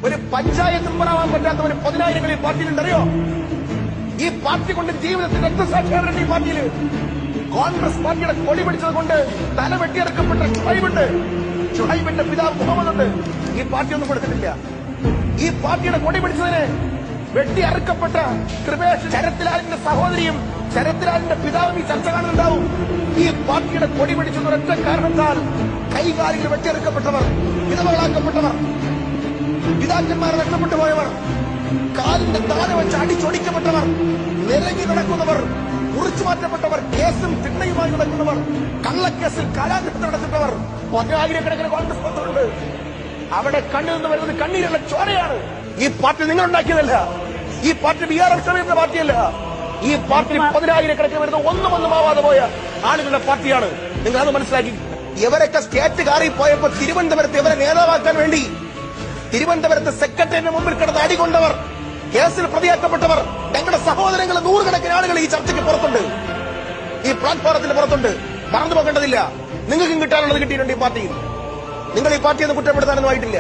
ഒരു പഞ്ചായത്ത് മെമ്പറാവാൻ പറ്റാത്ത ഒരു 10,000 ഈ പാർട്ടിയിലുണ്ടറിയോ? ഈ പാർട്ടി കൊണ്ട് ജീവിതത്തിൽ രക്തസാക്ഷിയാണ്. ഈ പാർട്ടിയിൽ കോൺഗ്രസ് പാർട്ടിയുടെ കൊടി പിടിച്ചത് കൊണ്ട് തല വെട്ടിയെടുക്കപ്പെട്ട ഷുഹൈബുണ്ട്. ഷുഹൈബിന്റെ പിതാവ് മുഹമ്മദ് ഉണ്ട്. ഈ പാർട്ടി ഒന്നും കൊടുത്തിട്ടില്ല. ഈ പാർട്ടിയുടെ കൊടി പിടിച്ചതിന് വെട്ടി അറുക്കപ്പെട്ട കൃപേഷ് ശരത്ലാലിന്റെ സഹോദരിയും ശരത്ലാലിന്റെ പിതാവും ഈ ചർച്ച കാണുന്നുണ്ടാവും. ഈ പാർട്ടിയുടെ കൊടി പിടിച്ചെന്ന ഒരൊറ്റ കാരണത്താൽ കൈകാലികൾ വെട്ടിയെടുക്കപ്പെട്ടവർ, വിധവകളാക്കപ്പെട്ടവർ, പിതാക്കന്മാർ നഷ്ടപ്പെട്ടു പോയവർ, കാലിന്റെ താഴെ വെച്ച് അടിച്ചൊടിക്കപ്പെട്ടവർ, നിരങ്ങി നടക്കുന്നവർ, കുറിച്ചു മാറ്റപ്പെട്ടവർ, കേസും തിണ്ണയുമായി നടക്കുന്നവർ, കള്ളക്കേസിൽ കാലാഗ്രഹത്തിൽ നടത്തിട്ടവർ 10,000 കോൺഗ്രസ് പ്രവർത്തകരുണ്ട്. അവിടെ കണ്ണിൽ നിന്ന് വരുന്നത് കണ്ണീരുള്ള ചോരയാണ്. ഈ പാർട്ടി നിങ്ങൾ ഉണ്ടാക്കിയതല്ല. ഈ പാർട്ടി BRF ഷമീറിന്റെ പാർട്ടിയല്ല. ഈ പാർട്ടി 10,000 വരുന്ന ഒന്നും ആവാതെ പോയ ആളുകളുടെ പാർട്ടിയാണ്. നിങ്ങൾ അത് മനസ്സിലാക്കി. ഇവരൊക്കെ സ്റ്റേറ്റ് കാറി പോയപ്പോ തിരുവനന്തപുരത്ത് ഇവരെ നേതാവാക്കാൻ വേണ്ടി തിരുവനന്തപുരത്ത് സെക്രട്ടറിയുടെ മുമ്പിൽ കിടന്ന് അടികൊണ്ടവർ, കേസിൽ പ്രതിയാക്കപ്പെട്ടവർ, ഞങ്ങളുടെ സഹോദരങ്ങൾ 100 ആളുകൾ ഈ ചർച്ചയ്ക്ക് പുറത്തുണ്ട്, ഈ പ്ലാറ്റ്ഫോറത്തിന് പുറത്തുണ്ട്. മറന്നു പോകേണ്ടതില്ല. നിങ്ങൾക്കും കിട്ടാനുള്ളത് കിട്ടിയിട്ടുണ്ട്. ഈ പാർട്ടിയിൽ നിങ്ങൾ ഈ പാർട്ടിയൊന്നും കുറ്റപ്പെടുത്താനൊന്നും ആയിട്ടില്ല.